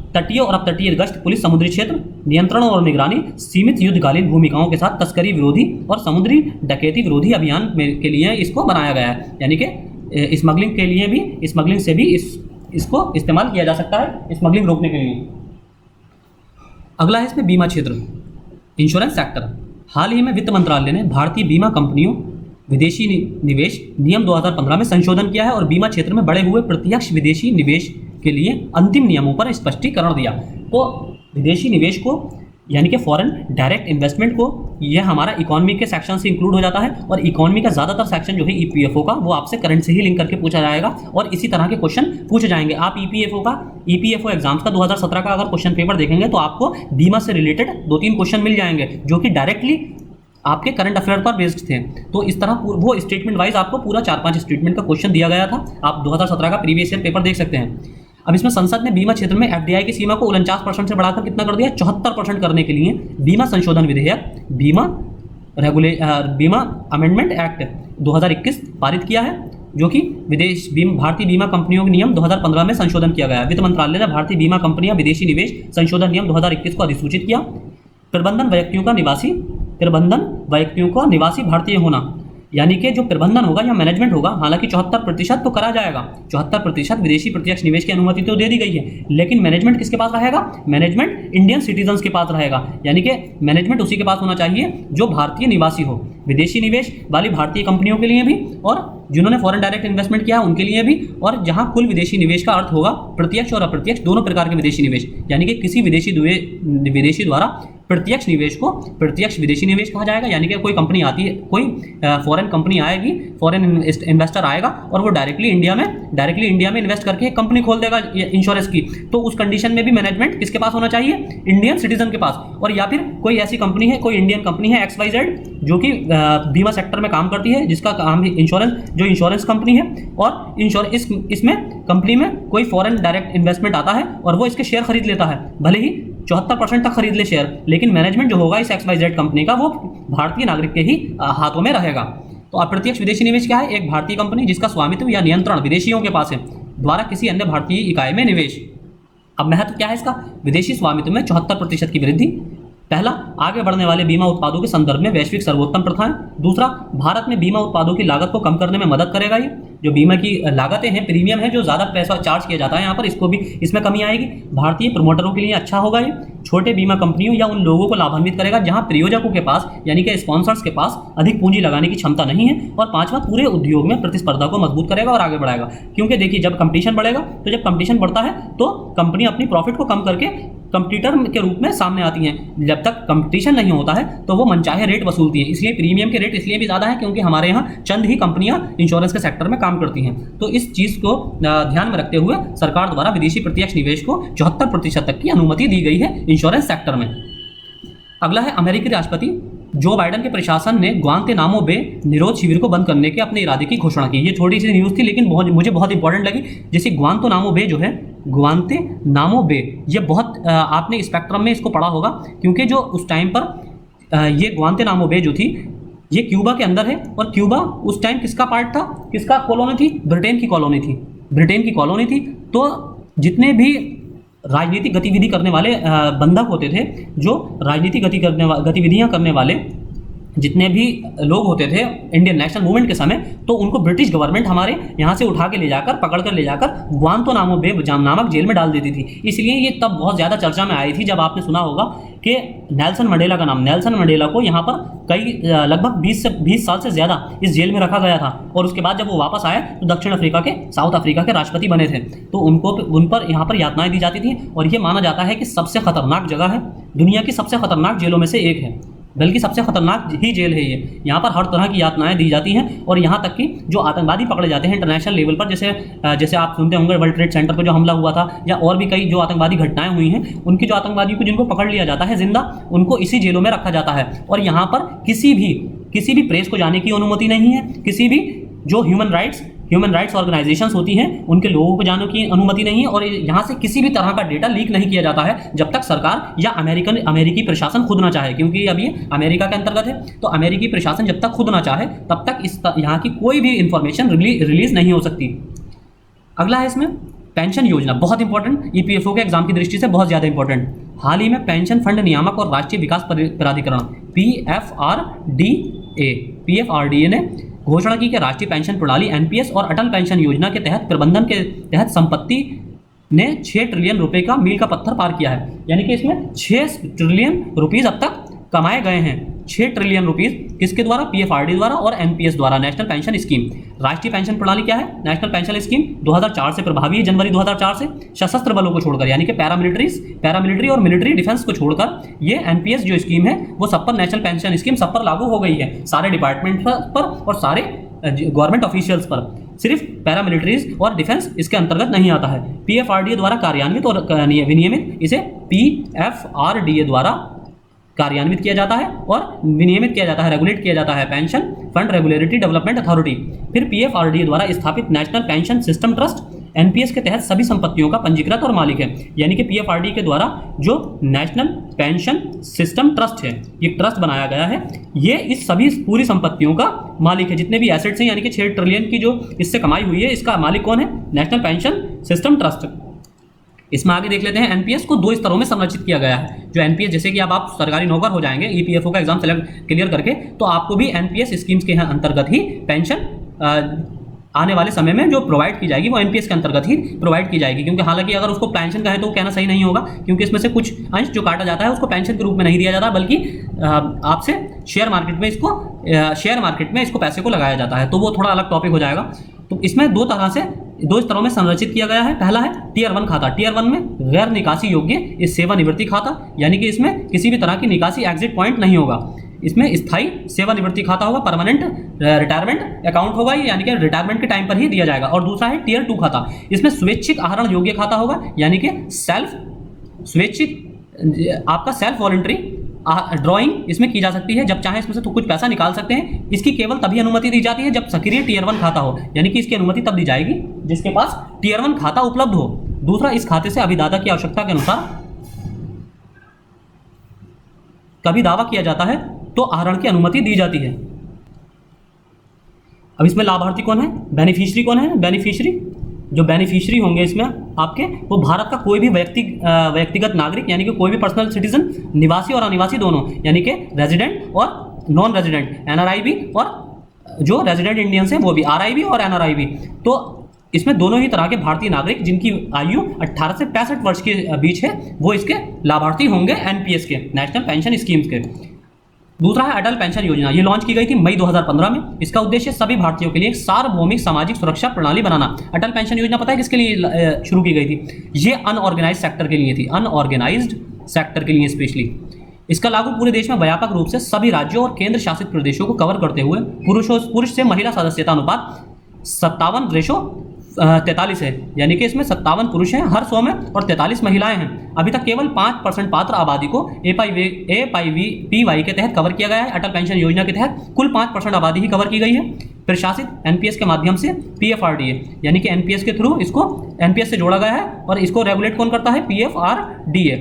तटीय और अपतटीय गश्त, पुलिस, समुद्री क्षेत्र नियंत्रण और निगरानी, सीमित युद्धकालीन भूमिकाओं के साथ तस्करी विरोधी और समुद्री डकैती विरोधी अभियान के लिए इसको बनाया गया है, यानी कि स्मगलिंग के लिए भी, स्मगलिंग से भी इसको इस्तेमाल किया जा सकता है, स्मगलिंग रोकने के लिए। अगला है इसमें बीमा क्षेत्र, इंश्योरेंस सेक्टर। हाल ही में वित्त मंत्रालय ने भारतीय बीमा कंपनियों विदेशी निवेश नियम 2015 में संशोधन किया है और बीमा क्षेत्र में बढ़े हुए प्रत्यक्ष विदेशी निवेश के लिए अंतिम नियमों पर स्पष्टीकरण दिया। तो विदेशी निवेश को, यानी कि फॉरेन डायरेक्ट इन्वेस्टमेंट को, यह हमारा इकोनॉमी के सेक्शन से इंक्लूड हो जाता है, और इकोनॉमी का ज़्यादातर सेक्शन जो है EPFO का, वो आपसे करंट से ही लिंक करके पूछा जाएगा, और इसी तरह के क्वेश्चन पूछे जाएंगे। आप EPFO एग्जाम्स का 2017 का अगर क्वेश्चन पेपर देखेंगे तो आपको बीमा से रिलेटेड 2-3 क्वेश्चन मिल जाएंगे, जो कि डायरेक्टली आपके करंट अफेयर पर बेस्ड थे। तो इस तरह वो स्टेटमेंट वाइज आपको पूरा 4-5 स्टेटमेंट का क्वेश्चन दिया गया था। आप 2017 का प्रीवियस ईयर पेपर देख सकते हैं। अब इसमें संसद ने बीमा क्षेत्र में FDI की सीमा को 49% से बढ़ाकर कितना कर दिया? 74% करने के लिए बीमा संशोधन विधेयक, बीमा अमेंडमेंट एक्ट 2021 पारित किया है, जो कि भारतीय बीमा कंपनियों के नियम 2015 में संशोधन किया गया है। वित्त मंत्रालय ने भारतीय बीमा कंपनियां विदेशी निवेश संशोधन नियम 2021 को अधिसूचित किया। प्रबंधन व्यक्तियों का निवासी भारतीय होना, यानी कि जो प्रबंधन होगा या मैनेजमेंट होगा, हालांकि 74% तो करा जाएगा, 74% विदेशी प्रत्यक्ष निवेश की अनुमति तो दे दी गई है, लेकिन मैनेजमेंट किसके पास रहेगा? मैनेजमेंट इंडियन सिटीजन्स के पास रहेगा, यानी कि मैनेजमेंट उसी के पास होना चाहिए जो भारतीय निवासी हो। विदेशी निवेश वाली भारतीय कंपनियों के लिए भी, और जिन्होंने फॉरेन डायरेक्ट इन्वेस्टमेंट किया उनके लिए भी, और जहां कुल विदेशी निवेश का अर्थ होगा प्रत्यक्ष और अप्रत्यक्ष दोनों प्रकार के विदेशी निवेश, यानी कि किसी विदेशी द्वारा प्रत्यक्ष निवेश को प्रत्यक्ष विदेशी निवेश कहा जाएगा, यानी कि कोई कंपनी आती है, कोई फॉरेन कंपनी आएगी, फॉरेन इन्वेस्टर आएगा और वो डायरेक्टली इंडिया में इन्वेस्ट करके एक कंपनी खोल देगा इंश्योरेंस की, तो उस कंडीशन में भी मैनेजमेंट किसके पास होना चाहिए? इंडियन सिटीजन के पास। और या फिर कोई ऐसी कंपनी है, कोई इंडियन कंपनी है XYZ, जो कि बीमा सेक्टर में काम करती है, जिसका काम है इंश्योरेंस कंपनी है, और इसमें कंपनी में कोई फॉरेन डायरेक्ट इन्वेस्टमेंट आता है और वो इसके शेयर खरीद लेता है, भले ही 74% तक खरीद ले शेयर, लेकिन मैनेजमेंट जो होगा इस XYZ कंपनी का वो भारतीय नागरिक के ही हाथों में रहेगा। तो अप्रत्यक्ष विदेशी निवेश क्या है? एक भारतीय कंपनी जिसका स्वामित्व या नियंत्रण विदेशियों के पास है, द्वारा किसी अन्य भारतीय इकाई में निवेश। अब महत्व क्या है इसका? विदेशी स्वामित्व में 74% की वृद्धि। पहला, आगे बढ़ने वाले बीमा उत्पादों के संदर्भ में वैश्विक सर्वोत्तम प्रथाएं। दूसरा, भारत में बीमा उत्पादों की लागत को कम करने में मदद करेगा। ये जो बीमा की लागतें हैं, प्रीमियम है, जो ज़्यादा पैसा चार्ज किया जाता है यहाँ पर, इसमें कमी आएगी। भारतीय प्रमोटरों के लिए अच्छा होगा ये। छोटे बीमा कंपनियों या उन लोगों को लाभान्वित करेगा जहां प्रयोजकों के पास, यानी कि स्पॉन्सर्स के पास अधिक पूंजी लगाने की क्षमता नहीं है। और पांचवा, पूरे उद्योग में प्रतिस्पर्धा को मजबूत करेगा और आगे बढ़ाएगा, क्योंकि देखिए जब कंपटीशन बढ़ेगा, तो जब कंपटीशन बढ़ता है तो कंपनी अपनी प्रॉफिट को कम करके कंपटीटर के रूप में सामने आती हैं। जब तक कंपटीशन नहीं होता है तो वो मनचाहे रेट वसूलती हैं। इसलिए प्रीमियम के रेट इसलिए भी ज़्यादा है क्योंकि हमारे यहाँ चंद ही कंपनियां इंश्योरेंस के सेक्टर में काम करती हैं। तो इस चीज़ को ध्यान में रखते हुए सरकार द्वारा विदेशी प्रत्यक्ष निवेश को 74% तक की अनुमति दी गई है इंश्योरेंस सेक्टर में। अगला है अमेरिकी राष्ट्रपति जो बाइडेन के प्रशासन ने ग्वांतानामो बे निरोध शिविर को बंद करने के अपने इरादे की घोषणा की। ये छोटी सी न्यूज़ थी लेकिन मुझे बहुत इंपॉर्टेंट लगी। जैसे ग्वांतानामो बे जो है, ग्वांतानामो बे, ये बहुत आपने स्पेक्ट्रम में इसको पढ़ा होगा क्योंकि जो उस टाइम पर ये ग्वांतानामो बे जो थी ये क्यूबा के अंदर है। और क्यूबा उस टाइम किसका पार्ट था, किसका कॉलोनी थी? ब्रिटेन की कॉलोनी थी, ब्रिटेन की कॉलोनी थी। तो जितने भी राजनीतिक गतिविधि करने वाले बंधक होते थे, जो राजनीतिक गतिविधियां करने वाले जितने भी लोग होते थे इंडियन नेशनल मूवमेंट के समय, तो उनको ब्रिटिश गवर्नमेंट हमारे यहाँ से उठा के ले जाकर, पकड़ कर ले जाकर ग्वांतानामो बे नामक जेल में डाल देती थी। इसलिए ये तब बहुत ज़्यादा चर्चा में आई थी जब आपने सुना होगा कि नेल्सन मंडेला का नाम, नेल्सन मंडेला को यहाँ पर कई लगभग 20 साल से ज़्यादा इस जेल में रखा गया था। और उसके बाद जब वो वापस आए तो दक्षिण अफ्रीका के, साउथ अफ्रीका के राष्ट्रपति बने थे। तो उन पर यहाँ पर यातनाएं दी जाती थी। और ये माना जाता है कि सबसे खतरनाक जगह है, दुनिया की सबसे खतरनाक जेलों में से एक है, बल्कि सबसे खतरनाक ही जेल है ये। यहाँ पर हर तरह की यातनाएं दी जाती हैं। और यहाँ तक कि जो आतंकवादी पकड़े जाते हैं इंटरनेशनल लेवल पर, जैसे आप सुनते होंगे वर्ल्ड ट्रेड सेंटर पर जो हमला हुआ था, या और भी कई जो आतंकवादी घटनाएं हुई हैं, उनके जो आतंकवादियों को जिनको पकड़ लिया जाता है जिंदा, उनको इसी जेलों में रखा जाता है। और यहाँ पर किसी भी प्रेस को जाने की अनुमति नहीं है, किसी भी जो ह्यूमन राइट्स ऑर्गेनाइजेशंस होती हैं उनके लोगों को जाने की अनुमति नहीं है। और यहाँ से किसी भी तरह का डेटा लीक नहीं किया जाता है जब तक सरकार या अमेरिकी प्रशासन खुद ना चाहे, क्योंकि अब ये अमेरिका के अंतर्गत है। तो अमेरिकी प्रशासन जब तक खुद ना चाहे तब तक यहाँ की कोई भी इंफॉर्मेशन रिलीज नहीं हो सकती। अगला है इसमें पेंशन योजना, बहुत इंपॉर्टेंट, ईपीएफओ के एग्जाम की दृष्टि से बहुत ज़्यादा इंपॉर्टेंट। हाल ही में पेंशन फंड नियामक और राष्ट्रीय विकास प्राधिकरण पीएफआरडीए ने घोषणा की कि राष्ट्रीय पेंशन प्रणाली एनपीएस और अटल पेंशन योजना के तहत प्रबंधन के तहत संपत्ति ने 6 ट्रिलियन रुपए का मील का पत्थर पार किया है। यानी कि इसमें 6 ट्रिलियन रुपीस अब तक कमाए गए हैं। 6 ट्रिलियन रुपीस किसके द्वारा? पीएफआरडी द्वारा और एनपीएस द्वारा, नेशनल पेंशन स्कीम। राष्ट्रीय पेंशन प्रणाली क्या है? नेशनल पेंशन स्कीम 2004 से प्रभावी है, जनवरी 2004 से। सशस्त्र बलों को छोड़कर, यानी कि पैरामिलिट्री और मिलिट्री डिफेंस को छोड़कर ये एनपीएस जो स्कीम है वो सब पर, नेशनल पेंशन स्कीम सब पर लागू हो गई है, सारे डिपार्टमेंट पर और सारे गवर्नमेंट ऑफिशियल्स पर। सिर्फ पैरामिलिट्रीज और डिफेंस इसके अंतर्गत नहीं आता है। पीएफआरडीए द्वारा कार्यान्वित और विनियमित, इसे पीएफआरडीए द्वारा कार्यान्वित किया जाता है और विनियमित किया जाता है, रेगुलेट किया जाता है pension fund regulatory development authority. फिर पीएफआरडीए द्वारा स्थापित national pension system trust NPS के तहत सभी संपत्तियों का पंजीकृत और मालिक है। यानी कि पीएफआरडी के द्वारा जो नेशनल पेंशन सिस्टम ट्रस्ट है, ये ट्रस्ट बनाया गया है, ये इस सभी पूरी संपत्तियों का मालिक है। जितने भी एसेट्स हैं, यानी कि 6 ट्रिलियन की जो इससे कमाई हुई है, इसका मालिक कौन है? National pension system trust. इसमें आगे देख लेते हैं, एनपीएस को 2 स्तरों में संरचित किया गया है। जो एनपीएस, जैसे कि अब आप सरकारी नौकर हो जाएंगे ईपीएफओ का एग्जाम क्लियर करके, तो आपको भी एनपीएस स्कीम्स के अंतर्गत ही पेंशन आने वाले समय में जो प्रोवाइड की जाएगी वो एनपीएस के अंतर्गत ही प्रोवाइड की जाएगी। क्योंकि हालांकि अगर उसको पेंशन कहें तो कहना सही नहीं होगा, क्योंकि इसमें से कुछ अंश जो काटा जाता है उसको पेंशन के रूप में नहीं दिया जाता, बल्कि आपसे शेयर मार्केट में इसको पैसे को लगाया जाता है। तो वो थोड़ा अलग टॉपिक हो जाएगा। तो इसमें 2 स्तरों में संरचित किया गया है। पहला है टीयर 1 खाता। टीयर 1 में गैर निकासी योग्य इस सेवानिवृत्ति खाता, यानी कि इसमें किसी भी तरह की निकासी एग्जिट पॉइंट नहीं होगा। इसमें स्थायी सेवानिवृत्ति खाता होगा, परमानेंट रिटायरमेंट अकाउंट होगा, यानी कि रिटायरमेंट के टाइम पर ही दिया जाएगा। और दूसरा है टीयर 2 खाता। इसमें स्वैच्छिक आहरण योग्य खाता होगा, यानी कि आपका सेल्फ वॉलंटरी ड्राइंग इसमें की जा सकती है। जब चाहे इसमें से तो कुछ पैसा निकाल सकते हैं। इसकी केवल तभी अनुमति दी जाती है जब सक्रिय टीयर 1 खाता हो, यानी कि इसकी अनुमति तब दी जाएगी जिसके पास टीयर 1 खाता उपलब्ध हो। दूसरा, इस खाते से अभिदाता की आवश्यकता के अनुसार कभी दावा किया जाता है तो आहरण की अनुमति दी जाती है। अब इसमें लाभार्थी कौन है? बेनिफिशियरी कौन है? जो बेनिफिशियरी होंगे इसमें आपके, वो भारत का कोई भी व्यक्तिगत नागरिक, यानी कि कोई भी पर्सनल सिटीजन, निवासी और अनिवासी दोनों, यानी कि रेजिडेंट और नॉन रेजिडेंट, एनआरआई भी, और जो रेजिडेंट इंडियंस हैं वो भी, आरआई भी और एनआरआई भी। तो इसमें दोनों ही तरह के भारतीय नागरिक जिनकी आयु 18 से 65 वर्ष के बीच है वो इसके लाभार्थी होंगे एनपीएस के, नेशनल पेंशन स्कीम्स के। दूसरा है अटल पेंशन योजना। ये लॉन्च की गई थी मई 2015 में। इसका उद्देश्य सभी भारतीयों के लिए एक सार्वभौमिक सामाजिक सुरक्षा प्रणाली बनाना। अटल पेंशन योजना पता है किसके लिए शुरू की गई थी? ये अनऑर्गेनाइज्ड सेक्टर के लिए थी, अनऑर्गेनाइज्ड सेक्टर के लिए स्पेशली। इसका लागू पूरे देश में व्यापक रूप से सभी राज्यों और केंद्र शासित प्रदेशों को कवर करते हुए पुरुष से महिला सदस्यता अनुपात 57:43 है, यानी कि इसमें 57 पुरुष हैं हर 100 में और 43 महिलाएं हैं। अभी तक केवल 5% पात्र आबादी को AYPY के तहत कवर किया गया है। अटल पेंशन योजना के तहत कुल 5% आबादी ही कवर की गई है। प्रशासित NPS के माध्यम से PFRDA, यानी कि NPS के थ्रू इसको NPS से जोड़ा गया है और इसको रेगुलेट कौन करता है? PFRDA,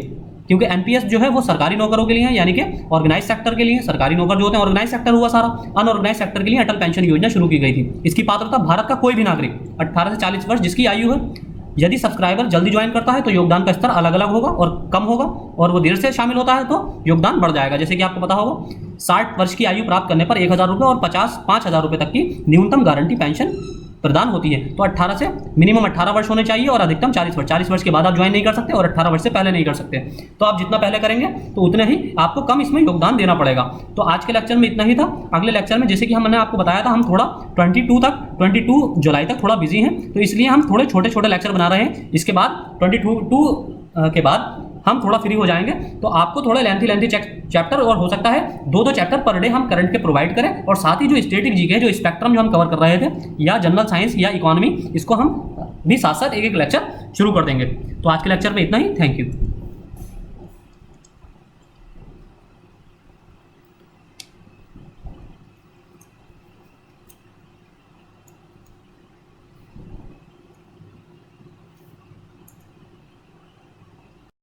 क्योंकि NPS जो है वो सरकारी नौकरों के लिए है, यानी कि ऑर्गेनाइज सेक्टर के लिए। सरकारी नौकर जो होते हैं ऑर्गेनाइज सेक्टर हुआ सारा, अनऑर्गेनाइज सेक्टर के लिए अटल पेंशन योजना शुरू की गई थी। इसकी पात्रता भारत का कोई भी नागरिक 18 से 40 वर्ष जिसकी आयु है। यदि सब्सक्राइबर जल्दी ज्वाइन करता है तो योगदान का स्तर अलग अलग होगा और कम होगा, और वो देर से शामिल होता है तो योगदान बढ़ जाएगा। जैसे कि आपको पता होगा 60 वर्ष की आयु प्राप्त करने पर 1000 रुपये और 5,000 रुपये तक की न्यूनतम गारंटी पेंशन प्रदान होती है। तो 18 से मिनिमम 18 वर्ष होने चाहिए और अधिकतम 40 वर्ष। 40 वर्ष के बाद आप ज्वाइन नहीं कर सकते और 18 वर्ष से पहले नहीं कर सकते। तो आप जितना पहले करेंगे तो उतने ही आपको कम इसमें योगदान देना पड़ेगा। तो आज के लेक्चर में इतना ही था। अगले लेक्चर में जैसे कि हमने आपको बताया था, हम थोड़ा 22 जुलाई तक थोड़ा बिजी हैं, तो इसलिए हम थोड़े छोटे छोटे लेक्चर बना रहे हैं। इसके बाद 22 के बाद हम थोड़ा फ्री हो जाएंगे, तो आपको थोड़ा लेंथी चैप्टर और हो सकता है 2 चैप्टर पर डे हम करंट के प्रोवाइड करें, और साथ ही जो स्टैटिक जीके जो स्पेक्ट्रम जो हम कवर कर रहे थे या जनरल साइंस या इकोनॉमी, इसको हम भी साथ साथ एक लेक्चर शुरू कर देंगे। तो आज के लेक्चर में इतना ही। Thank you.